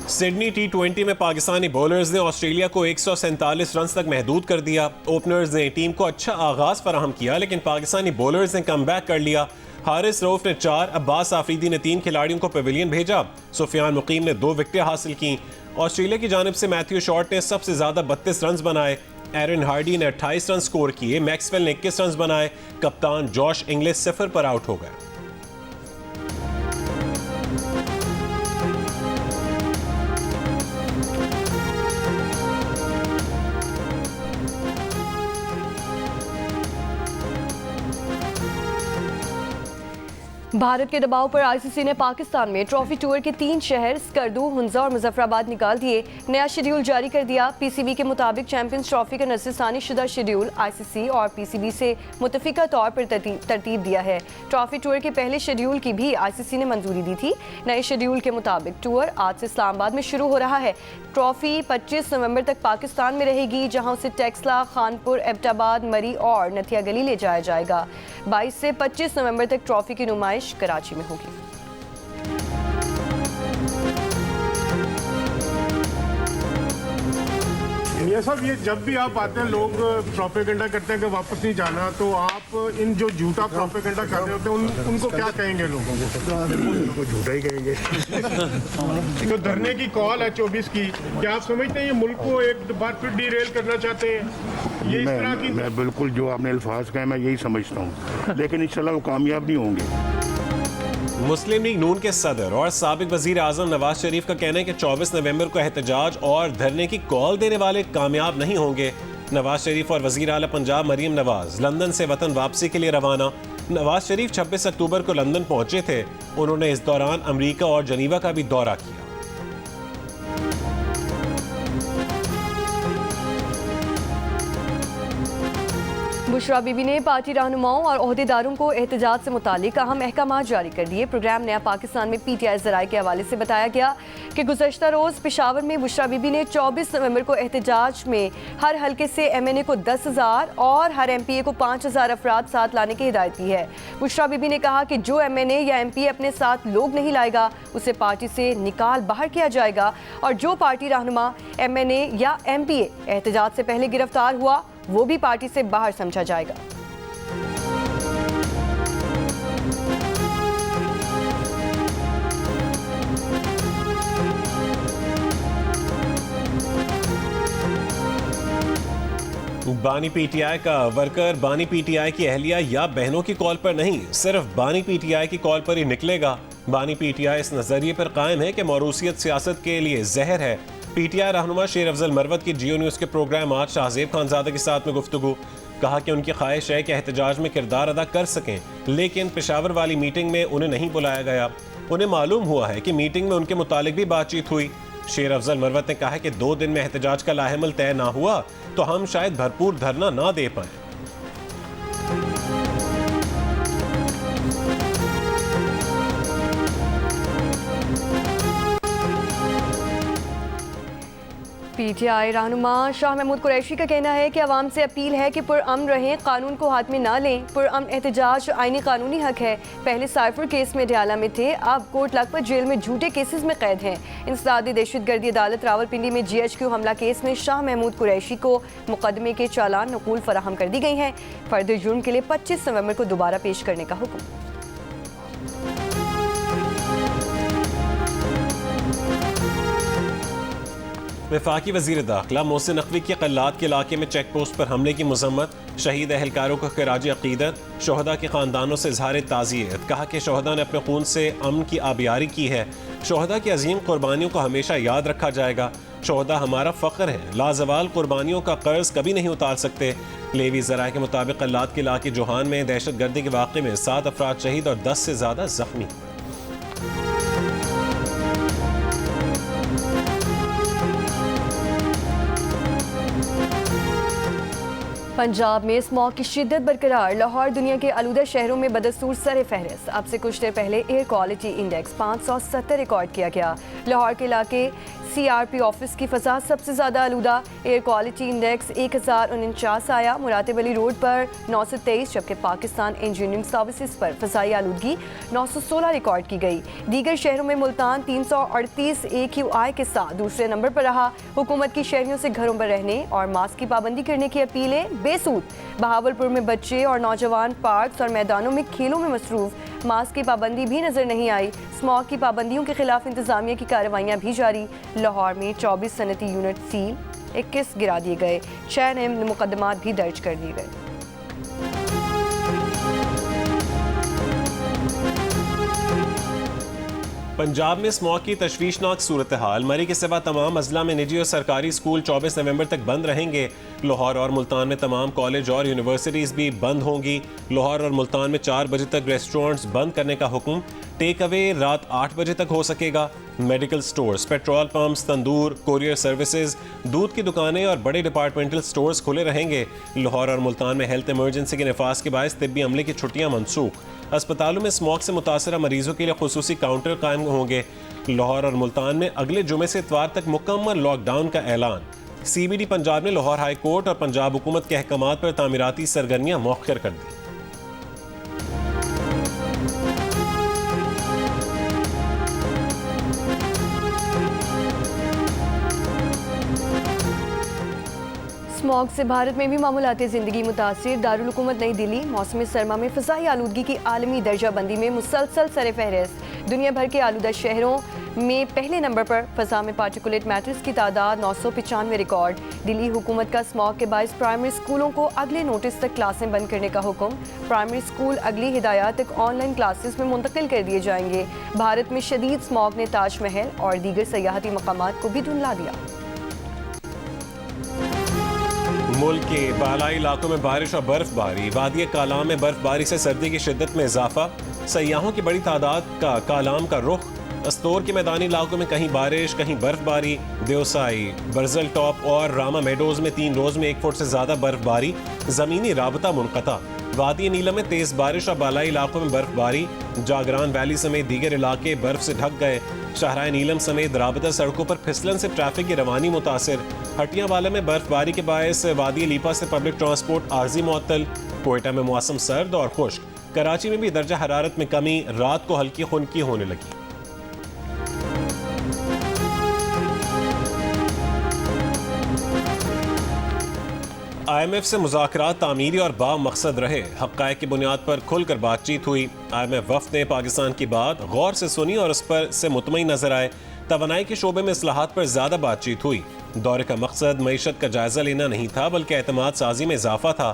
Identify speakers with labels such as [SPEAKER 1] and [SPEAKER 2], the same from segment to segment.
[SPEAKER 1] Sydney T20 में Pakistani bowlers ने Australia को 147 रन तक महदूद कर दिया। ओपनर्स ने टीम को अच्छा आगाज फराहम किया, लेकिन पाकिस्तानी बॉलर्स ने कमबैक कर लिया। हारिस रऊफ ने 4, अब्बास आफरीदी ने 3 खिलाड़ियों को पवेलियन भेजा। सुफियान मुकीम ने 2 विकेटें हासिल की। ऑस्ट्रेलिया की जानिब से मैथ्यू शॉर्ट ने सबसे ज्यादा 32 रन बनाए। एरन हार्डी ने 28 रन स्कोर किए। मैक्सवेल ने 21 रन बनाए। कप्तान जॉश इंग्लिश 0 पर आउट हो गए।
[SPEAKER 2] भारत के दबाव पर आईसीसी ने पाकिस्तान में ट्रॉफी टूर के 3 शहर स्कर्दू, हुंजा और मुजफ्फराबाद निकाल दिए। नया शेड्यूल जारी कर दिया। पीसीबी के मुताबिक चैंपियंस ट्रॉफी का नजरसानी शुदा शेड्यूल आईसीसी और पीसीबी से मुतफिका तौर पर तरतीब दिया है। ट्रॉफी टूर के पहले शेड्यूल की भी आईसीसी ने मंजूरी दी थी। नए शेड्यूल के मुताबिक टूर आज से इस्लामाबाद में शुरू हो रहा है। ट्रॉफी 25 नवंबर तक पाकिस्तान में रहेगी, जहां उसे टेक्सला, खानपुर, एबटाबाद, मरी और नथिया गली ले जाया जाएगा। 22 से 25 नवंबर तक ट्रॉफी की नुमाइश कराची में होगी।
[SPEAKER 3] ये सब ये जब भी आप आते हैं लोग प्रोपेगेंडा करते हैं कि वापस नहीं जाना, तो आप इन जो झूठा प्रोपेगेंडा कर रहे होते हैं उनको क्या कहेंगे? लोगों को झूठा ही कहेंगे। तो धरने की कॉल है 24 की, क्या आप समझते हैं ये मुल्क को एक बार फिर डीरेल करना चाहते हैं? ये इस तरह की
[SPEAKER 4] मैं बिल्कुल जो आपने अल्फाज कहे मैं यही समझता हूँ, लेकिन इंशाल्लाह वो कामयाब नहीं होंगे।
[SPEAKER 1] मुस्लिम लीग नून के सदर और साबिक वजीर आजम नवाज शरीफ का कहना है कि 24 नवंबर को एहतजाज और धरने की कॉल देने वाले कामयाब नहीं होंगे। नवाज शरीफ और वजीर आला पंजाब मरीम नवाज लंदन से वतन वापसी के लिए रवाना। नवाज शरीफ 26 अक्टूबर को लंदन पहुंचे थे। उन्होंने इस दौरान अमरीका और जनीवा का भी दौरा किया।
[SPEAKER 2] बुशरा बीबी ने पार्टी रहनुमाओं और ओहदेदारों को एहतजाज से मुतालिक अहम अहकाम जारी कर दिए। प्रोग्राम नया पाकिस्तान में पीटीआई ज़राए के हवाले से बताया गया कि गुज़श्ता रोज़ पेशावर में बुशरा बीबी ने 24 नवंबर को एहतजाज में हर हल्के से एमएनए को 10,000 और हर एमपीए को 5,000 अफराद साथ लाने की हिदायत दी है। बुशरा बीबी ने कहा कि जो एमएनए या एमपीए अपने साथ लोग नहीं लाएगा उसे पार्टी से निकाल बाहर किया जाएगा, और जो पार्टी रहनुमा एमएनए या एमपीए एहतजाज से पहले गिरफ्तार हुआ वो भी पार्टी से बाहर समझा जाएगा।
[SPEAKER 1] बानी पीटीआई का वर्कर बानी पीटीआई की अहलिया या बहनों की कॉल पर नहीं, सिर्फ बानी पीटीआई की कॉल पर ही निकलेगा। बानी पीटीआई इस नजरिए पर कायम है कि मौरूसियत सियासत के लिए जहर है। पीटीआई रहनुमा शेर अफजल मरवत की जियो न्यूज़ के प्रोग्राम आज शाहजेब खानजादा के साथ में गुफ्तगू। कहा कि उनकी ख्वाहिश है कि एहतजाज में किरदार अदा कर सकें, लेकिन पेशावर वाली मीटिंग में उन्हें नहीं बुलाया गया। उन्हें मालूम हुआ है कि मीटिंग में उनके मुतालिक भी बातचीत हुई। शेर अफजल मरवत ने कहा कि 2 दिन में एहतजाज का लाहेमल तय ना हुआ तो हम शायद भरपूर धरना ना दे पाए।
[SPEAKER 2] पीटीआई रहनुमा शाह महमूद कुरैशी का कहना है कि अवाम से अपील है कि पुरअमन रहें, कानून को हाथ में ना लें। पुरअमन एहतजाज आईनी कानूनी हक है। पहले साइफर केस में डयाला में थे, अब कोट लखपत जेल में झूठे केसेस में कैद हैं। इंसदादी दहशतगर्दी अदालत रावलपिंडी में GHQ हमला केस में शाह महमूद कुरैशी को मुकदमे के चालान नकूल फराहम कर दी गई हैं। फर्द जुर्म के लिए 25 नवंबर को दोबारा पेश करने का हुक्म।
[SPEAKER 1] वफाकी वज़ीर दाखिला मोहसिन नकवी की क़ल्लात के इलाके में चेक पोस्ट पर हमले की मज़म्मत। शहीद अहलकारों को खिराज अक़ीदत। शोहदा के ख़ानदानों से इज़हार ताज़ियत। कहा कि शोहदा ने अपने खून से अमन की आबियारी की है। शोहदा की अजीम कुर्बानियों को हमेशा याद रखा जाएगा। शोहदा हमारा फ़ख्र है। लाजवाल कुर्बानियों का कर्ज कभी नहीं उतार सकते। लेवी ज़राए के मुताबिक क़ल्लात के इलाके जोहान में दहशत गर्दी के वाक़े में 7 अफराद शहीद और 10 से ज़्यादा ज़ख्मी।
[SPEAKER 2] पंजाब में स्मॉग की शिद्दत बरकरार, लाहौर दुनिया के आलूदा शहरों में बदस्तूर सर फहरिस्त। अब से कुछ देर पहले एयर क्वालिटी इंडेक्स 570 रिकॉर्ड किया गया। लाहौर के इलाके CRP ऑफिस की फजा सबसे ज़्यादा आलूदा, एयर क्वालिटी इंडेक्स 1049 आया। मुरातिब अली रोड पर 923, जबकि पाकिस्तान इंजीनियरिंग सर्विसेज पर फ़ज़ाई आलूदगी 916 रिकॉर्ड की गई। दीगर शहरों में मुल्तान 338 AQI के साथ दूसरे नंबर पर रहा। हुकूमत की शहरियों से घरों पर रहने और मास्क की पाबंदी करने की अपीलें बेसूद। बहावलपुर में बच्चे और नौजवान पार्क्स और मैदानों में खेलों में मसरूफ, मास्क की पाबंदी भी नजर नहीं आई। स्मॉग की पाबंदियों के खिलाफ इंतजामिया की कार्रवाइयाँ भी जारी। लाहौर में 24 सनती यूनिट सील, 21 गिरा दिए गए, 6 नए मुकदमात भी दर्ज कर दिए गए।
[SPEAKER 1] पंजाब में स्मॉग की तशवीशनाक सूरत हाल। मरी के सिवा तमाम अजला में निजी और सरकारी स्कूल 24 नवंबर तक बंद रहेंगे। लाहौर और मुल्तान में तमाम कॉलेज और यूनिवर्सिटीज़ भी बंद होंगी। लाहौर और मुल्तान में 4 बजे तक रेस्टोरेंट्स बंद करने का हुक्म। टेक अवे रात 8 बजे तक हो सकेगा। मेडिकल स्टोर्स, पेट्रोल पंप्स, तंदूर, कोरियर सर्विसेज, दूध की दुकानें और बड़े डिपार्टमेंटल स्टोर्स खुले रहेंगे। लाहौर और मुल्तान में हेल्थ इमरजेंसी के नफाज के बायस तिब्बी अमले की छुट्टियां मनसूख। अस्पतालों में स्मॉग से मुतासरा मरीजों के लिए खुसूसी काउंटर कायम होंगे। लाहौर और मुल्तान में अगले जुमे से इतवार तक मुकम्मल लॉकडाउन का ऐलान। CBD पंजाब ने लाहौर हाई कोर्ट और पंजाब हुकूमत के अहकामात पर तामीराती सरगर्मियां मौखर कर दी।
[SPEAKER 2] स्मॉग से भारत में भी मामूलाती ज़िंदगी मुतासिर। दारुल हुकूमत नई दिल्ली मौसम सरमा में फ़ज़ाई आलूदगी की आलमी दर्जा बंदी में मुसलसल सर फहरिस्त। दुनिया भर के आलूदा शहरों में पहले नंबर पर फ़ज़ा में पार्टिकुलेट मैटर्स की तादाद 995 रिकॉर्ड। दिल्ली हुकूमत का स्मॉग के बायस प्राइमरी स्कूलों को अगले नोटिस तक क्लासें बंद करने का हुक्म। प्राइमरी स्कूल अगली हिदायत तक ऑनलाइन क्लासेस में मुंतकिल कर दिए जाएंगे। भारत में शदीद स्मॉग ने ताजमहल और दीगर सयाहती मकामात को भी धुंधला दिया।
[SPEAKER 1] मुल्क के बालाई इलाकों में बारिश और बर्फबारी। वादी कालाम में बर्फबारी से सर्दी की शिद्दत में इजाफा। सयाहों की बड़ी तादाद का कालाम का रुख। अस्तोर के मैदानी इलाकों में कहीं बारिश कहीं बर्फबारी। देवसाई, बर्जल टॉप और रामा मेडोज में 3 रोज में 1 फुट से ज्यादा बर्फबारी। जमीनी राबता मुनक़ता। वादी नीलम में तेज बारिश और बालाई इलाकों में बर्फबारी। जागरान वैली समेत दीगर इलाके बर्फ से ढक गए। शाहराह नीलम समेत राबता सड़कों पर फिसलन से ट्रैफिक की रवानी मुतासिर। हटियावाला में बर्फबारी के बायस वादी लीपा से पब्लिक ट्रांसपोर्ट आर्जी मुअत्तल। कोयटा में मौसम सर्द और खुश्क। कराची में भी दर्जा हरारत में कमी, रात को हल्की खुनकी होने लगी। IMF से मुज़ाकरात तामीरी और बामकसद रहे। हक़ाइक़ की बुनियाद पर खुलकर बातचीत हुई। IMF वफ़द ने पाकिस्तान की बात गौर से सुनी और उस पर से मुतमईन नजर आए। तवानाई के शोबे में इस्लाहात पर ज़्यादा बातचीत हुई। दौरे का मकसद मईशत का जायज़ा लेना नहीं था बल्कि एतमाद साजी में इजाफा था।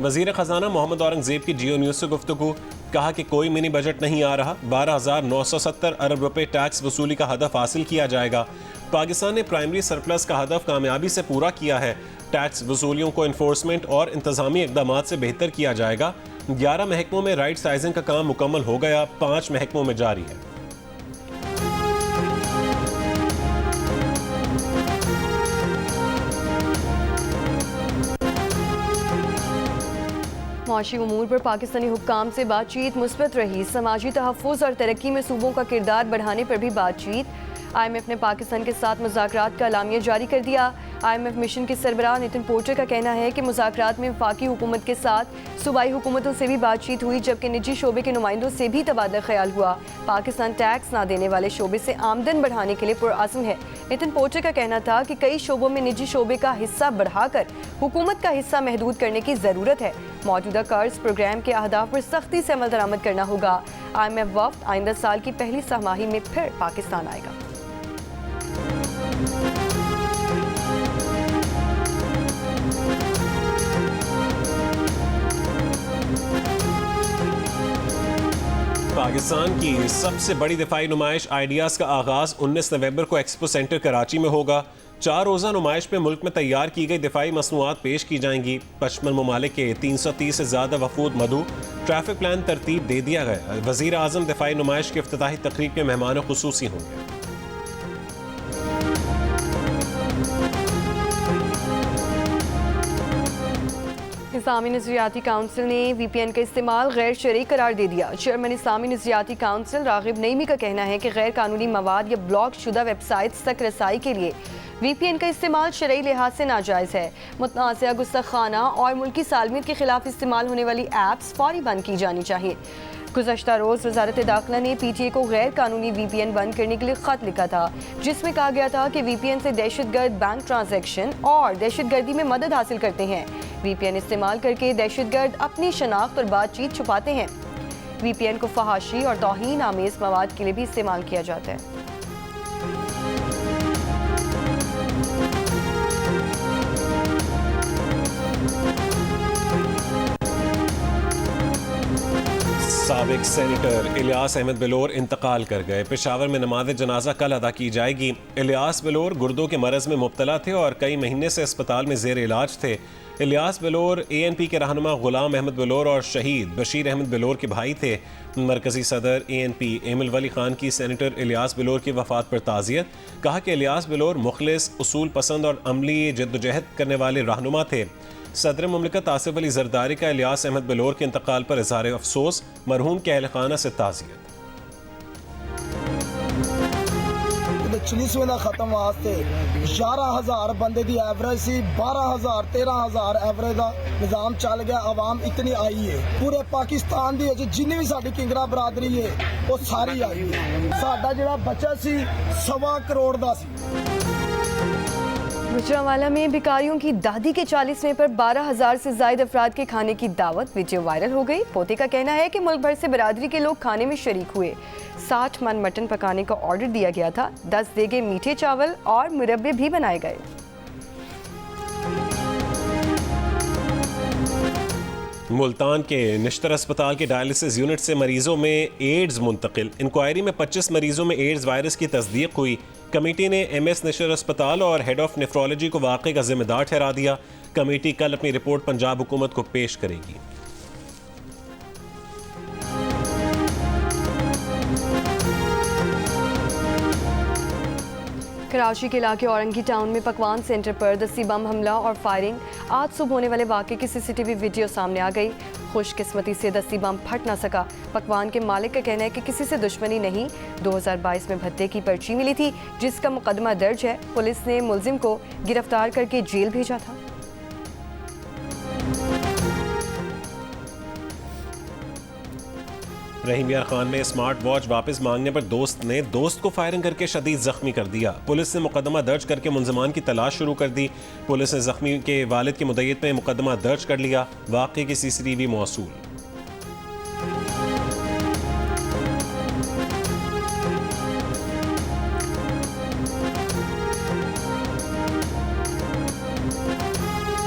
[SPEAKER 1] वज़ीर ख़जाना मोहम्मद औरंगज़ेब की जियो न्यूज़ से गुफ्तगू। कहा कि कोई मिनी बजट नहीं आ रहा। 12,970 अरब रुपए टैक्स वसूली का हदफ हासिल किया जाएगा। पाकिस्तान ने प्राइमरी सरप्लस का हदफ कामयाबी से पूरा किया है। टैक्स वसूलियों को इन्फोर्समेंट और इंतजामी इकदाम से बेहतर किया जाएगा। 11 महकमों में राइट साइजिंग का काम मुकम्मल हो गया, 5 महकमों में जारी है।
[SPEAKER 2] माशी उमूर पर पाकिस्तानी हुक्काम से बातचीत मुस्बत रही। समाजी तहफ़्फ़ुज़ और तरक्की में सूबों का किरदार बढ़ाने पर भी बातचीत। IMF ने पाकिस्तान के साथ मुज़ाकरात का एलामिया जारी कर दिया। IMF मिशन के सरबराह नितिन पोर्टर का कहना है कि मुज़ाकरात में वफाकी हुकूमत के साथ सूबाई हुकूमतों से भी बातचीत हुई, जबकि निजी शोबे के नुमाइंदों से भी तबादला ख्याल हुआ। पाकिस्तान टैक्स ना देने वाले शोबे से आमदन बढ़ाने के लिए पुरअज़्म है। नितिन पोर्टर का कहना था कि कई शोबों में निजी शोबे का हिस्सा बढ़ाकर हुकूमत का हिस्सा महदूद करने की ज़रूरत है। मौजूदा कर्ज प्रोग्राम के अहदाफ पर सख्ती से अमल दरामद करना होगा। IMF वफ़द आइंदा साल की पहली सहमाही में फिर पाकिस्तान आएगा।
[SPEAKER 1] पाकिस्तान की सबसे बड़ी दिफाई नुमाइश आइडियाज़ का आगाज़ 19 नवंबर को एक्सपो सेंटर कराची में होगा। 4 रोज़ा नुमाइश में मुल्क में तैयार की गई दिफाई मसनूआत पेश की जाएंगी। 55 ममालिक के 330 से ज़्यादा वफूद मदू। ट्रैफिक प्लान तरतीब दे दिया गया। वज़ीर आज़म दिफाई नुमाइश की इफ्तिताही तकरीब में मेहमान खुसूसी होंगे।
[SPEAKER 2] इस्लामी नज़रियाती काउंसिल ने VPN का इस्तेमाल गैर शरई करार दे दिया। चेयरमैन इस्लामी नज़रियाती काउंसिल रागिब नईमी का कहना है कि गैर कानूनी मवाद या ब्लॉक शुदा वेबसाइट्स तक रसाई के लिए VPN का इस्तेमाल शरई लिहाज से नाजायज़ है। मुतनाज़ा गुस्तखाना और मुल्की सालमियत के खिलाफ इस्तेमाल होने वाली ऐप्स फौरी बंद की जानी चाहिए। गुज़श्ता रोज़ वज़ारत दाखिला ने PTA को गैर कानूनी VPN बंद करने के लिए ख़त लिखा था, जिसमें कहा गया था कि VPN से दहशतगर्द बैंक ट्रांजैक्शन और दहशतगर्दी में मदद हासिल करते हैं। VPN इस्तेमाल करके दहशतगर्द अपनी शनाख्त और बातचीत छुपाते हैं। VPN को फहाशी और तौहीन आमेज मवाद के लिए भी इस्तेमाल किया जाता है।
[SPEAKER 1] साबिक सेनेटर इलियास अहमद बलोर इंतकाल कर गए। पेशावर में नमाज जनाजा कल अदा की जाएगी। इलियास बलोर गुर्दों के मरज में मुब्तला थे और कई महीने से अस्पताल में जेर इलाज थे। इलियास बलोर ANP के रहनुमा गुलाम अहमद बलोर और शहीद बशीर अहमद बलोर के भाई थे। मरकजी सदर ANP एमिल वली खान की सेनेटर इलियास बलोर की वफात पर ताज़ियत। कहा कि इलियास बलोर मुखलिस, उसूल पसंद और अमली जद्दोजहद करने वाले रहनुमा थे। सदर मुमलिकत आसिफ अली जरदारी का इलियास अहमद बलोर के इंतकाल पर इज़हार अफसोस, मरहूम के अहल खाना से ताज़ियत।
[SPEAKER 5] चलीसवें का खत्म वास्ते 11,000 बंदे की एवरेज सी 12,000 13,000 एवरेज का निज़ाम चल गया। आवाम इतनी आई है, पूरे पाकिस्तान की जिन्नी भी साडी किंगरा बरादरी है वो सारी आई है। साडा जिहड़ा बचत सी 1.25 करोड़ का सी।
[SPEAKER 2] गुजरांवाला में भिखारियों की दादी के 40वें पर 12,000 से ज्यादा अफराद के खाने की दावत वीडियो वायरल हो गई। पोते का कहना है कि मुल्क भर से बरादरी के लोग खाने में शरीक हुए। 60 मन मटन पकाने का ऑर्डर दिया गया था। 10 देगे मीठे चावल और मुरब्बे भी बनाए गए।
[SPEAKER 1] मुल्तान के निश्तर अस्पताल के डायलिसिस यूनिट से मरीजों में एड्स मुंतकिल। इंक्वायरी में 25 मरीजों में एड्स वायरस की तस्दीक हुई। कमेटी ने MS निश्तर अस्पताल और हेड ऑफ नेफ्रोलॉजी को वाक़े का जिम्मेदार ठहरा दिया। कमेटी कल अपनी रिपोर्ट पंजाब हुकूमत को पेश करेगी।
[SPEAKER 2] कराची के इलाके औरंगी टाउन में पकवान सेंटर पर दस्ती बम हमला और फायरिंग। आज सुबह होने वाले वाक़े की CCTV वीडियो सामने आ गई। खुशकिस्मती से दस्ती बम फट ना सका। पकवान के मालिक का कहना है कि किसी से दुश्मनी नहीं। 2022 में भत्ते की पर्ची मिली थी, जिसका मुकदमा दर्ज है। पुलिस ने मुलजिम को गिरफ्तार करके जेल भेजा था।
[SPEAKER 1] रहीम यार खान में स्मार्ट वॉच वापस मांगने पर दोस्त ने दोस्त को फायरिंग करके शदीद जख्मी कर दिया। पुलिस ने मुकदमा दर्ज करके मुलजमान की तलाश शुरू कर दी। पुलिस ने जख्मी के वालिद की मुद्दत में मुकदमा दर्ज कर लिया। वाक़े की CCTV मौसूल।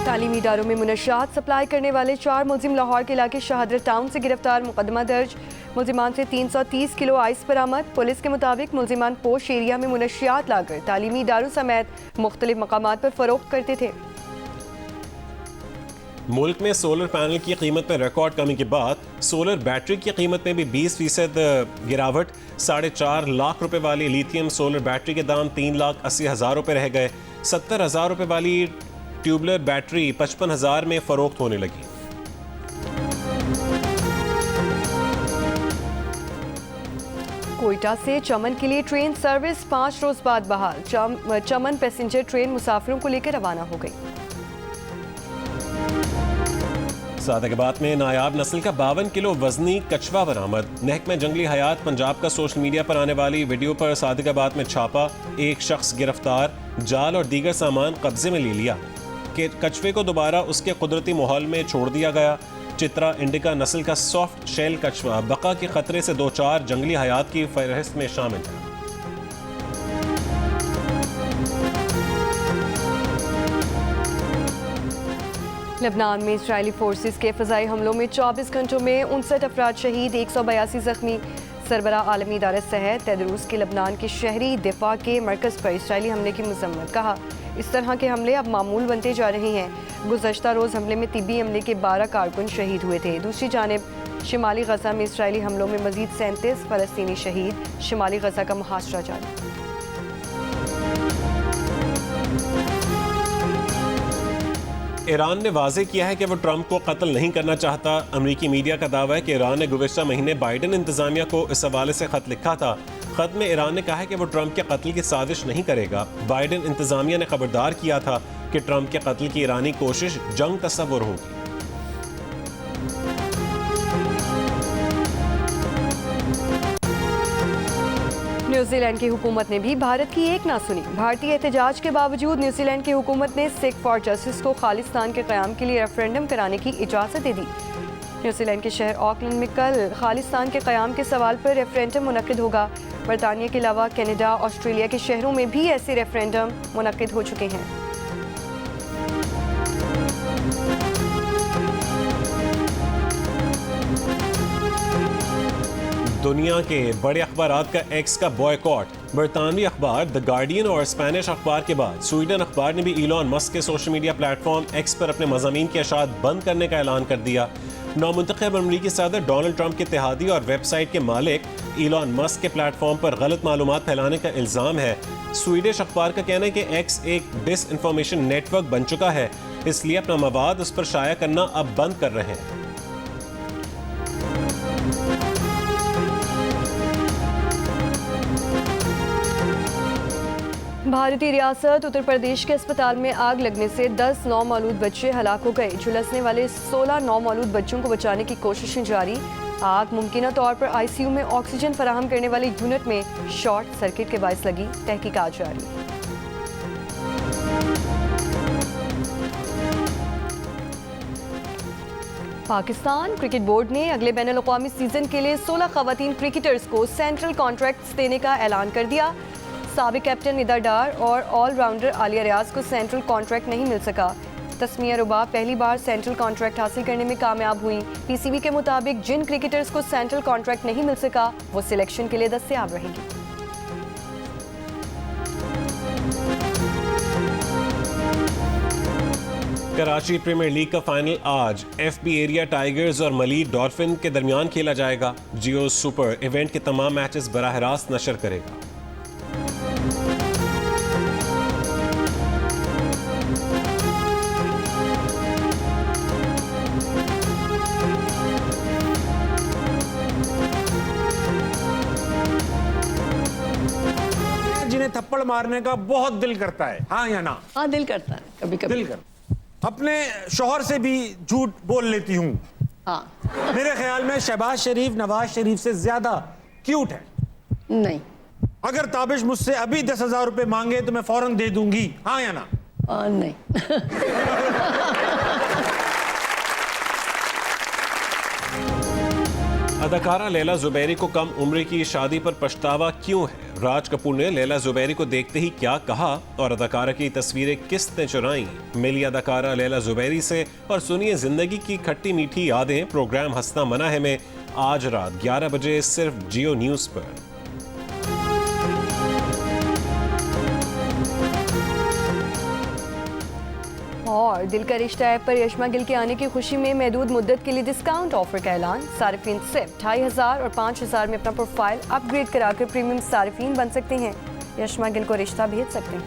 [SPEAKER 2] तालीमी इदारों में मुनशियात सप्लाई करने वाले 4 मुलजिम लाहौर के इलाके शहादत टाउन से गिरफ्तार। मुकदमा दर्ज। मुलजिमान से 330 किलो आइस बरामद। पुलिस के मुताबिक मुलजिमान पोश एरिया में मुनशियात लाकर तालीमी इदारों समेत मुख्तलिफ मकामात पर फरोख्त करते थे।
[SPEAKER 1] मुल्क में सोलर पैनल की कीमत में रिकॉर्ड कमी के बाद सोलर बैटरी की कीमत में भी 20% गिरावट। 4.5 लाख रुपए वाली लिथियम सोलर बैटरी के दाम 3,80,000 रुपए रह गए। 70,000 रुपए वाली ट्यूबलर बैटरी 55,000 में फरोख्त होने लगी।
[SPEAKER 2] कोयटा से चमन के लिए ट्रेन सर्विस 5 रोज बाद बहाल। चमन पैसेंजर ट्रेन मुसाफिरों को लेकर रवाना हो गई।
[SPEAKER 1] सादगाबाद में नायाब नस्ल का 52 किलो वजनी कछवा बरामद। महकमा जंगली हयात पंजाब का सोशल मीडिया पर आने वाली वीडियो पर सादगाबाद में छापा। एक शख्स गिरफ्तार। जाल और दीगर सामान कब्जे में ले लिया। कि कछवे को दोबारा उसके कुदरती माहौल में छोड़ दिया गया। चित्रा इंडिका नस्ल का सॉफ्ट शेल कछवा बका के खतरे से 2-4 जंगली हयात की फहरिस्त में शामिल है।
[SPEAKER 2] लेबनान में इजरायली फोर्सेस के फ़ज़ाई हमलों में 24 घंटों में 59 अफराद शहीद, 182 जख्मी। सरबरा आलमी इदारा सेहत तेदरूस के लेबनान के शहरी दिफा के मरकज़ पर इजरायली हमले की मज़म्मत। कहा इस तरह के हमले अब मामूल बनते जा रहे हैं। गुज़श्ता रोज़ हमले में तिब्बी हमले के 12 कारकुन शहीद हुए थे। दूसरी जानिब शिमाली गजा में इजरायली हमलों में मज़ीद 37 फ़लस्तीनी शहीद। शिमाली गजा का मुहासरा जारी।
[SPEAKER 1] ईरान ने वाजे किया है कि वो ट्रंप को कत्ल नहीं करना चाहता। अमरीकी मीडिया का दावा है कि ईरान ने गुज़िश्ता महीने बाइडेन इंतजामिया को इस हवाले से खत लिखा था। खत में ईरान ने कहा है कि वो ट्रंप के कत्ल की साजिश नहीं करेगा। बाइडेन इंतजामिया ने खबरदार किया था कि ट्रंप के कत्ल की ईरानी कोशिश जंग तस्वुर होगी।
[SPEAKER 2] न्यूजीलैंड की हुकूमत ने भी भारत की एक ना सुनी। भारतीय एहतजाज के बावजूद न्यूजीलैंड की हुकूमत ने सिख फॉर जस्टिस को खालिस्तान के क़याम के लिए रेफरेंडम कराने की इजाज़त दे दी। न्यूजीलैंड के शहर ऑकलैंड में कल खालिस्तान के क़याम के सवाल पर रेफरेंडम मुनक़िद होगा। बरतानिया के अलावा कनाडा, ऑस्ट्रेलिया के शहरों में भी ऐसे रेफरेंडम मुनक़िद हो चुके हैं।
[SPEAKER 1] दुनिया के बड़े अखबारात का एक्स का बॉयकॉट। बरतानवी अखबार द गार्डियन और स्पेनिश अखबार के बाद स्वीडन अखबार ने भी इलॉन मस्क के सोशल मीडिया प्लेटफॉर्म एक्स पर अपने मज़ामीन के अशात बंद करने का ऐलान कर दिया। नौमुंतखब अमरीकी सदर डोनाल्ड ट्रंप के इत्तेहादी और वेबसाइट के मालिक इलॉन मस्क के प्लेटफॉर्म पर गलत मालूमात फैलाने का इल्ज़ाम है। स्वीडिश अखबार का कहना है कि एक्स एक डिस इन्फॉर्मेशन नेटवर्क बन चुका है, इसलिए अपना मवाद उस पर शाया करना अब बंद कर रहे हैं।
[SPEAKER 2] भारतीय रियासत उत्तर प्रदेश के अस्पताल में आग लगने से 10 नौमौलूद बच्चे हलाक हो गए। झुलसने वाले 16 नौमौलूद बच्चों को बचाने की कोशिशें जारी। आग मुमकिन तौर पर आईसीयू में ऑक्सीजन फराहम करने वाले यूनिट में शॉर्ट सर्किट के बायस लगी। तहकीकात जारी। पाकिस्तान क्रिकेट बोर्ड ने अगले बैनुल-अक़वामी सीजन के लिए 16 ख़वातीन क्रिकेटर्स को सेंट्रल कॉन्ट्रैक्ट्स देने का ऐलान कर दिया। साबिक कैप्टन निदा डार और ऑलराउंडर आलिया रियाज को सेंट्रल कॉन्ट्रैक्ट नहीं मिल सका। तस्मिया रुबाब पहली बार सेंट्रल कॉन्ट्रैक्ट हासिल करने में कामयाब हुई। पीसीबी के मुताबिक जिन क्रिकेटर्स को सेंट्रल कॉन्ट्रैक्ट नहीं मिल सका वो सिलेक्शन के लिए दस्तयाब रहेंगी।
[SPEAKER 1] कराची प्रीमियर लीग का फाइनल आज एफबी एरिया टाइगर्स और मलीर डॉल्फिन के दरमियान खेला जाएगा। जियो सुपर इवेंट के तमाम मैचेस बराह रास्त नशर करेगा।
[SPEAKER 6] जिन्हें थप्पड़ मारने का बहुत दिल करता है, हाँ या ना?
[SPEAKER 7] हाँ, दिल करता है कभी कभी।
[SPEAKER 6] दिल कर अपने शोहर से भी झूठ बोल लेती हूँ।
[SPEAKER 7] हाँ।
[SPEAKER 6] मेरे ख्याल में शहबाज शरीफ नवाज शरीफ से ज्यादा क्यूट है।
[SPEAKER 7] नहीं।
[SPEAKER 6] अगर ताबिश मुझसे अभी 10,000 रुपए मांगे तो मैं फौरन दे दूंगी, हाँ या ना?
[SPEAKER 7] नहीं।
[SPEAKER 1] अदाकारा लैला जुबैरी को कम उम्र की शादी पर पछतावा क्यों है? राज कपूर ने लैला जुबैरी को देखते ही क्या कहा और अदाकारा की तस्वीरें किसने चुराई? मिली अदाकारा लैला जुबैरी से और सुनिए जिंदगी की खट्टी मीठी यादें। प्रोग्राम हंसना मना है में आज रात 11 बजे सिर्फ जियो न्यूज़ पर।
[SPEAKER 2] और दिल का रिश्ता ऐप पर यशमा गिल के आने की खुशी में महदूद मुद्दत के लिए डिस्काउंट ऑफर का ऐलान। सारिफीन सिर्फ 2,500 और 5,000 में अपना प्रोफाइल अपग्रेड कराकर प्रीमियम सारिफीन बन सकते हैं। यशमा गिल को रिश्ता भेज सकते हैं।